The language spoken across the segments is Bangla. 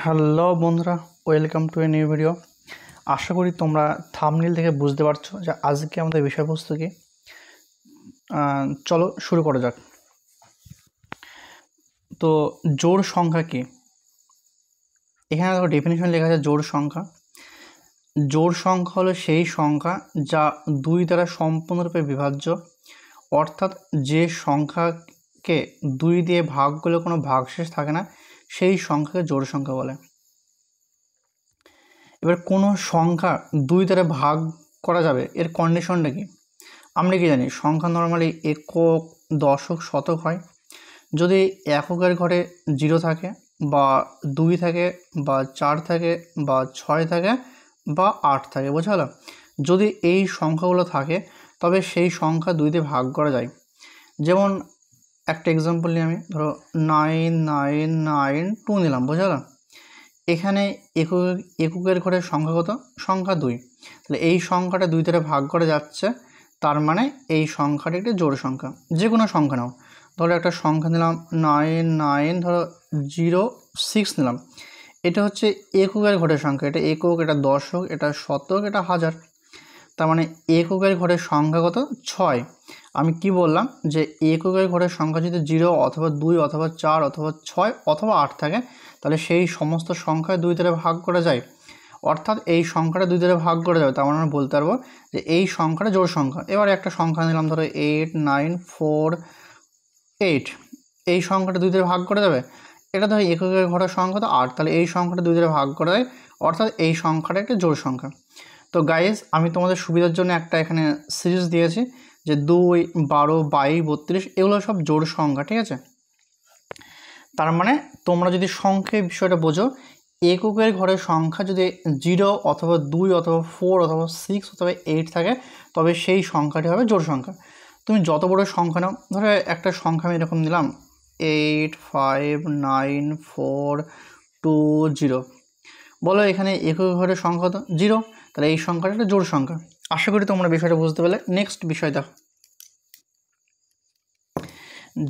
হ্যালো বন্ধুরা, welcome to a new video. আশা করি তোমরা থাম্বনেল থেকে বুঝতে পারছো যে আজকে আমাদের বিষয়বস্তু কি। চলো শুরু করা যাক। তো জোড় সংখ্যা কি? এখানে দেখো ডেফিনিশন লেখা আছে জোড় সংখ্যা। জোড় সংখ্যা হলো সেই সংখ্যা যা দুই দ্বারা সম্পূর্ণরূপে বিভাজ্য, অর্থাৎ যে সংখ্যাকে দুই দিয়ে ভাগ করলে কোনো ভাগশেষ থাকে না সেই সংখ্যাকে জোড় সংখ্যা বলে। এবার কোনো সংখ্যা দুই দ্বারা ভাগ করা যাবে, এর কন্ডিশনটা কি? আমরা কি জানি সংখ্যা নর্মালি একক, দশক, শতক হয়। যদি এককের ঘরে 0 থাকে বা 2 থাকে বা 4 থাকে বা 6 থাকে বা 8 থাকে, বোঝা গেল? যদি এই সংখ্যাগুলো থাকে তবে সেই সংখ্যা দুই দিয়ে ভাগ করা যায়। যেমন একটা এক্সাম্পল নিয়ে আমি ধরো 9992 নিলাম, বোঝা গেল? এখানে এককের ঘরের সংখ্যা কত? সংখ্যা 2। তাহলে এই সংখ্যাটা দুই দ্বারা ভাগ করা যাচ্ছে, তার মানে এই সংখ্যাটি একটি জোড় সংখ্যা। যে কোনো সংখ্যা নাও, ধরো একটা সংখ্যা নিলাম 9906 নিলাম। এটা হচ্ছে এককের ঘরের সংখ্যা, এটা একক, এটা দশক, এটা শতক, এটা হাজার। তার মানে এককের ঘরের সংখ্যা কত? 6। আমি কি বললাম যে এককের ঘরের সংখ্যা যদি 0 অথবা 2 অথবা 4 অথবা 6 অথবা 8 থাকে তাহলে সেই সমস্ত সংখ্যায় দুই দ্বারা ভাগ করা যায়, অর্থাৎ এই সংখ্যাটা দুই দ্বারা ভাগ করা যাবে। তার মানে আমরা বলতে পারবো যে এই সংখ্যাটা জোড় সংখ্যা। এবার একটা সংখ্যা নিলাম ধরো 8948, এই সংখ্যাটা দুই দ্বারা ভাগ করা যাবে। এটা ধরো এককের ঘরের সংখ্যা তো 8, তাহলে এই সংখ্যাটা দুই দ্বারা ভাগ করা যায়, অর্থাৎ এই সংখ্যাটা একটা জোড় সংখ্যা। তো গাইজ, আমি তোমাদের সুবিধার জন্য একটা এখানে সিরিজ দিয়েছি যে 2, 12, 22, 32 এগুলো সব জোড় সংখ্যা, ঠিক আছে? তার মানে তোমরা যদি সংখ্যার বিষয়টা বোঝো, এককের ঘরের সংখ্যা যদি 0 অথবা 2 অথবা 4 অথবা 6 অথবা 8 থাকে তবে সেই সংখ্যাটি হবে জোড় সংখ্যা। তুমি যত বড় সংখ্যা নাও, ধরো একটা সংখ্যা আমি এরকম নিলাম 85942 বলো, এখানে একক ঘরের সংখ্যা তো 0, তাহলে এই সংখ্যাটা একটা জোড় সংখ্যা। আশা করি তোমরা বিষয়টা বুঝতে পারলে। নেক্সট বিষয় দেখো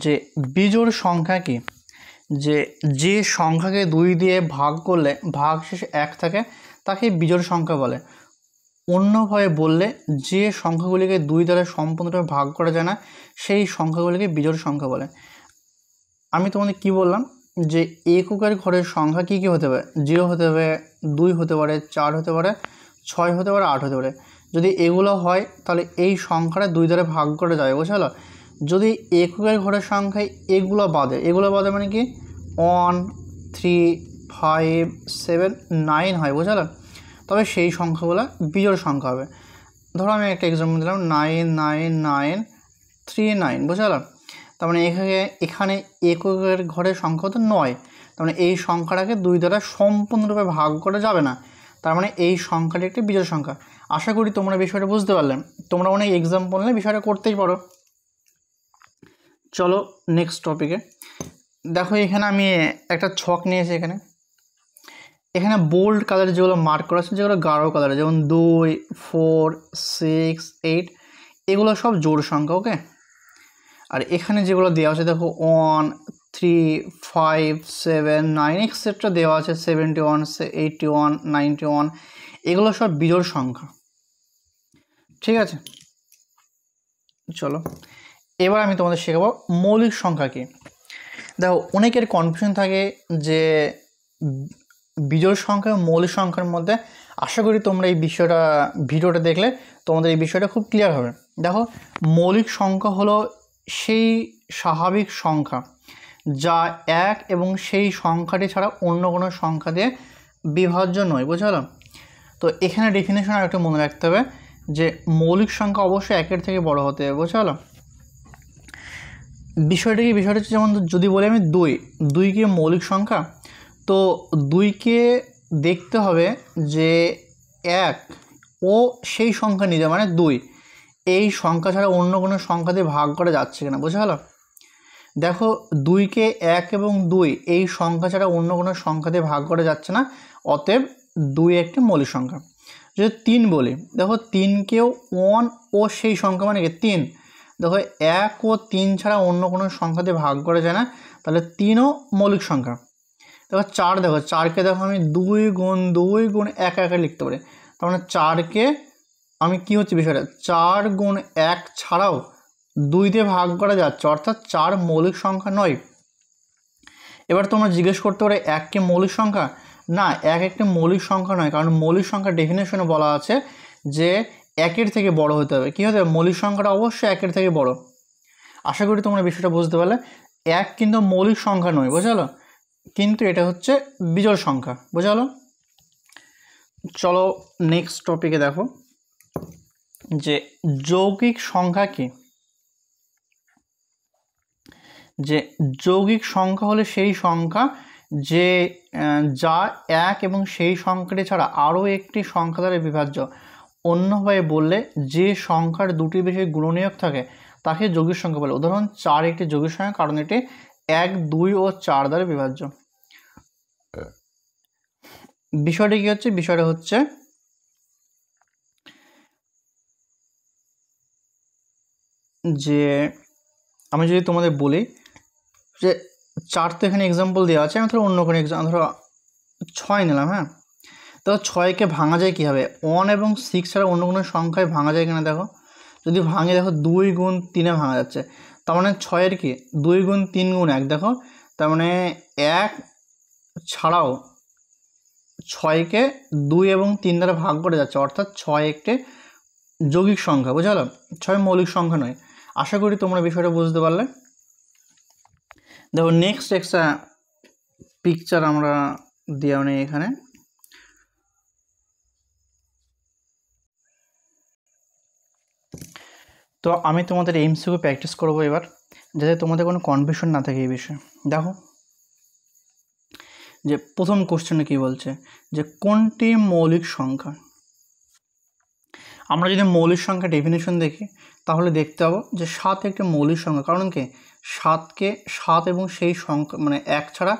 যে বিজোড় সংখ্যা কি। যে সংখ্যাকে 2 দিয়ে ভাগ করলে ভাগশেষ 1 থাকে তাকে বিজোড় সংখ্যা বলে। অন্যভাবে বললে যে সংখ্যাগুলিকে 2 দ্বারা সম্পূর্ণরূপে ভাগ করা যায় না সেই সংখ্যাগুলিকে বিজোড় সংখ্যা বলে। আমি তোমাদের কি বললাম যে এককের ঘরের সংখ্যা কি কি হতে পারে? 0 হতে পারে, 2 হতে পারে, 4 হতে পারে, 6 হতে পারে, 8 হতে পারে। যদি এগুলো হয় তাহলে এই সংখ্যাটা 2 দ্বারা ভাগ করা যায়, বুঝলো? যদি এককের ঘরের সংখ্যায় এগুলো বাদে মানে কি 1, 3, 5, 7, 9 হয়, বুঝলো? তবে সেই সংখ্যাগুলো বিজোড় সংখ্যা হবে। ধরো আমি একটা এক্সাম্পল দিলাম 99939, বুঝলো? তার মানে এখানে এককের ঘরের সংখ্যা তো 9, তার মানে এই সংখ্যাটাকে 2 দ্বারা সম্পূর্ণরূপে ভাগ করা যাবে না, তার মানে এই সংখ্যাটি একটি বিজোড় সংখ্যা। আশা করি তোমরা বিষয়টা বুঝতে পারলে। তোমরা অনেক এক্সাম্পল নিয়ে বিষয়টা করতেই পারো। চলো নেক্সট টপিকে দেখো। এখানে আমি একটা ছক নিয়েছি। এখানে বোল্ড কালারে যেগুলো মার্ক করা আছে, যেগুলো গাঢ় কালারে, যেমন 2, 4, 6, 8 এগুলো সব জোড় সংখ্যা, ওকে? আর এখানে যেগুলো দেওয়া আছে দেখো 1, 3, 5, 7, 9 এক্সেট্রা দেওয়া আছে, 71, 81, 91 এগুলো সব বিজোড় সংখ্যা, ঠিক আছে? চলো এবার আমি তোমাদের শেখাবো মৌলিক সংখ্যা কি। দেখো অনেকের কনফিউশন থাকে যে বিজোড় সংখ্যা এবং মৌলিক সংখ্যার মধ্যে। আশা করি তোমরা এই ভিডিওটা দেখলে তোমাদের এই বিষয়টা খুব ক্লিয়ার হবে। দেখো মৌলিক সংখ্যা হলো সেই স্বাভাবিক সংখ্যা যা এক এবং সেই সংখ্যাটি ছাড়া অন্য কোনো সংখ্যা দিয়ে বিভাজ্য নয়, বুঝলো? তো এখানে ডেফিনেশন আর একটু মনে রাখতে হবে যে মৌলিক সংখ্যা অবশ্যই একের থেকে বড় হতে হবে, বুঝলো? বিষয়টা হচ্ছে যেমন যদি বলি আমি 2 কি মৌলিক সংখ্যা, তো 2কে দেখতে হবে যে 1 ও সেই সংখ্যা নিতে, মানে 2 এই সংখ্যা ছাড়া অন্য কোনো সংখ্যা দিয়ে ভাগ করা যাচ্ছে কিনা, বোঝা গেল? দেখো 2কে 1 এবং 2 এই সংখ্যা ছাড়া অন্য কোনো সংখ্যা দিয়ে ভাগ করা যাচ্ছে না, অতএব 2 একটি মৌলিক সংখ্যা। যদি 3 বলি, দেখো 3কেও 1 ও সেই সংখ্যা মানে কি 3, দেখো 1 ও 3 ছাড়া অন্য কোনো সংখ্যা দিয়ে ভাগ করা যায় না, তাহলে 3ও মৌলিক সংখ্যা। দেখো 4, দেখো 4কে দেখো আমি 2 গুণ 2 গুণ 1 একে লিখতে পারি। তার মানে 4কে আমি কি হচ্ছে বিষয়টা 4 গুণ 1 ছাড়াও 2 দিয়ে ভাগ করা যাচ্ছে, অর্থাৎ 4 মৌলিক সংখ্যা নয়। এবার তোমরা জিজ্ঞেস করতে পারো 1 কি মৌলিক সংখ্যা? না, 1 একটি মৌলিক সংখ্যা নয়, কারণ মৌলিক সংখ্যা ডেফিনেশনে বলা আছে যে 1-এর থেকে বড় হতে হবে। কী হতে হবে? মৌলিক সংখ্যাটা অবশ্যই 1-এর থেকে বড়। আশা করি তোমরা বিষয়টা বুঝতে পারলে। 1 কিন্তু মৌলিক সংখ্যা নয়, বোঝা গেল, কিন্তু এটা হচ্ছে বিজোড় সংখ্যা, বোঝা গেল। চলো নেক্সট টপিকে দেখো যে যৌগিক সংখ্যা কি। যে যৌগিক সংখ্যা হলে সেই সংখ্যা যে যা 1 এবং সেই সংখ্যাটি ছাড়া আরও একটি সংখ্যা দ্বারা বিভাজ্য। অন্যভাবে বললে যে সংখ্যার দুটি বেশি গুণনীয়ক থাকে তাকে যৌগিক সংখ্যা বলে। উদাহরণ 4 একটি যৌগিক সংখ্যা, কারণ এটি 1, 2 ও 4 দ্বারা বিভাজ্য। বিষয়টি কি হচ্ছে? বিষয়টা হচ্ছে যে আমি যদি তোমাদের বলি যে 4 তো এখানে এক্সাম্পল দেওয়া আছে, আমি ধরো অন্য কোনো ধরো 6 নিলাম। হ্যাঁ, তো 6কে ভাঙা যায় কীভাবে? 1 এবং 6 ছাড়া অন্য কোনো সংখ্যায় ভাঙা যায় কিনা দেখো। যদি ভাঙে দেখো 2 গুণ 3-এ ভাঙা যাচ্ছে। তার মানে 6-এর কি 2 গুণ 3 গুণ 1, দেখো তার মানে 1 ছাড়াও 6কে 2 এবং 3 দ্বারা ভাগ করে যাচ্ছে, অর্থাৎ 6 একটি যৌগিক সংখ্যা, বুঝা গেল, 6 মৌলিক সংখ্যা নয়। আশা করি তোমরা বিষয়টা বুঝতে পারলে। দেখো নেক্সট একটা পিকচার আমরা দেওয়া নেই এখানে। তো আমি তোমাদের এমসিকিউ প্র্যাকটিস করবো এবার, যাতে তোমাদের কোনো কনফিউশন না থাকে এই বিষয়ে। দেখো যে প্রথম কোশ্চেনে কি বলছে যে কোনটি মৌলিক সংখ্যা। আমরা যদি মৌলিক সংখ্যা ডেফিনেশন দেখি তাহলে দেখতে পাবো যে 7 একটি মৌলিক সংখ্যা। কারণ কি 7কে 7 এবং সেই সংখ্যা মানে 1 ছাড়া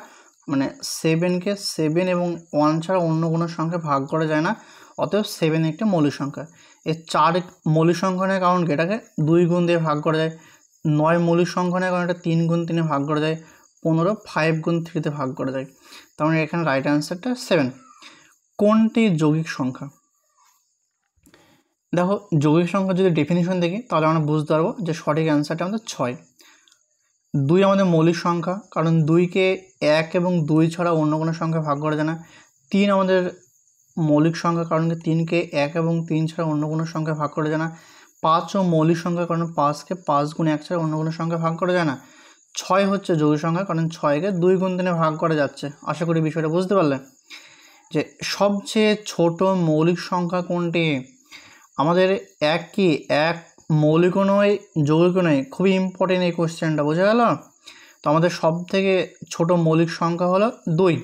মানে 7কে 7 এবং 1 ছাড়া অন্য কোনো সংখ্যা ভাগ করা যায় না, অতএব 7 একটি মৌলিক সংখ্যা। এই 4 মৌলিক সংখ্যা নেয় কারণ কি এটাকে 2 গুণ দিয়ে ভাগ করা যায়। 9 মৌলিক সংখ্যা নেয় কারণ এটা 3 গুণ 3-এ ভাগ করা যায়। 15 5 গুণ 3-তে ভাগ করা যায়। তার মানে এখানে রাইট অ্যান্সারটা 7। কোনটি যৌগিক সংখ্যা? দেখো যৌগিক সংখ্যা যদি ডেফিনিশন দেখি তাহলে আমরা বুঝতে পারবো যে সঠিক অ্যান্সারটা আমাদের 6। 2 আমাদের মৌলিক সংখ্যা, কারণ 2কে 1 এবং 2 ছাড়া অন্য কোনো সংখ্যা ভাগ করা যায় না। 3 আমাদের মৌলিক সংখ্যা, কারণ 3কে 1 এবং 3 ছাড়া অন্য কোনো সংখ্যা ভাগ করা যায় না। 5 ও মৌলিক সংখ্যা, কারণ 5কে 5 গুণ 1 ছাড়া অন্য কোনো সংখ্যা ভাগ করা যায় না। 6 হচ্ছে যৌগিক সংখ্যা, কারণ 6কে 2 গুণ 3-এ ভাগ করা যাচ্ছে। আশা করি বিষয়টা বুঝতে পারলে। যে সবচেয়ে ছোট মৌলিক সংখ্যা কোনটি? আমাদের 1 কি 1 মৌলিকও নয় যৌগিকও নয়, খুবই ইম্পর্টেন্ট এই কোশ্চেনটা, বোঝা গেল। তো আমাদের সব থেকে ছোট মৌলিক সংখ্যা হলো 2।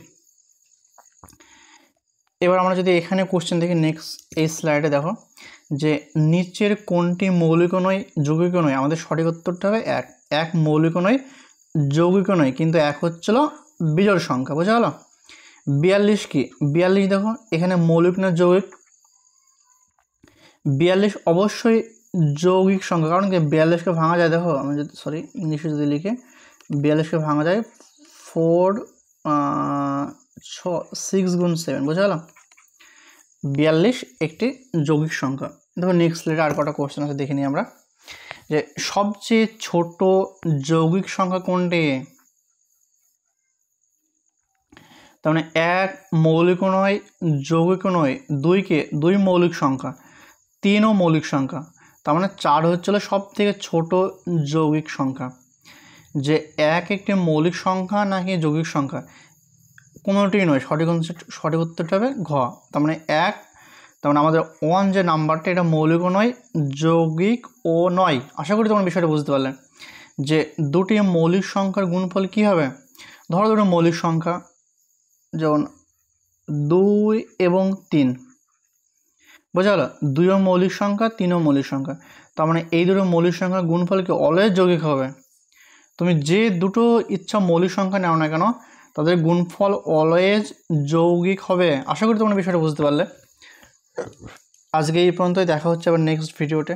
এবার আমরা যদি এখানে কোশ্চেন দেখি নেক্সট এই স্লাইডে দেখো যে নিচের কোনটি মৌলিকও নয় যৌগিকও নয়। আমাদের সঠিক উত্তরটা হবে 1 মৌলিকও নয় যৌগিকও নয়, কিন্তু 1 হচ্ছিল বিজোড় সংখ্যা, বোঝা গেল। 42 কি 42 দেখো এখানে মৌলিক না যৌগিক? 42 অবশ্যই যৌগিক সংখ্যা, কারণ কি 42কে ভাঙা যায়। দেখো আমি যদি ইংলিশে যদি লিখে 42কে ভাঙা যায় 6 গুণ 7, বোঝা গেল। 42 একটি যৌগিক সংখ্যা। দেখো নেক্সট স্লাইডে আর কটা কোশ্চেন আছে দেখে নিই আমরা। যে সবচেয়ে ছোট যৌগিক সংখ্যা কোনটি? তার মানে 1 মৌলিকও নয় যৌগিকও নয়, 2 মৌলিক সংখ্যা, 3ও মৌলিক সংখ্যা। তার মানে 4 হচ্ছিল সব থেকে ছোট যৌগিক সংখ্যা। যে 1 একটি মৌলিক সংখ্যা নাকি যৌগিক সংখ্যা? কোনোটিই নয়, সঠিক উত্তরটা হবে ঘ। তার মানে 1, তার মানে আমাদের 1 যে নাম্বারটা এটা মৌলিকও নয় যৌগিক ও নয়। আশা করি তোমরা বিষয়টা বুঝতে পারলে। যে দুটি মৌলিক সংখ্যার গুণফল কী হবে? ধরো দুটো মৌলিক সংখ্যা যেমন 2 এবং 3, বোঝা গেল। 2ও মৌলিক সংখ্যা 3ও মৌলিক সংখ্যা, তার মানে এই দুটো মৌলিক সংখ্যার গুণফল কি অলওয়েজ যৌগিক হবে। তুমি যে দুটো ইচ্ছা মৌলিক সংখ্যা নাও না কেন তাদের গুণফল অলওয়েজ যৌগিক হবে। আশা করি তোমরা বিষয়টা বুঝতে পারলে। আজকে এই পর্যন্তই, দেখা হচ্ছে আবার নেক্সট ভিডিওতে।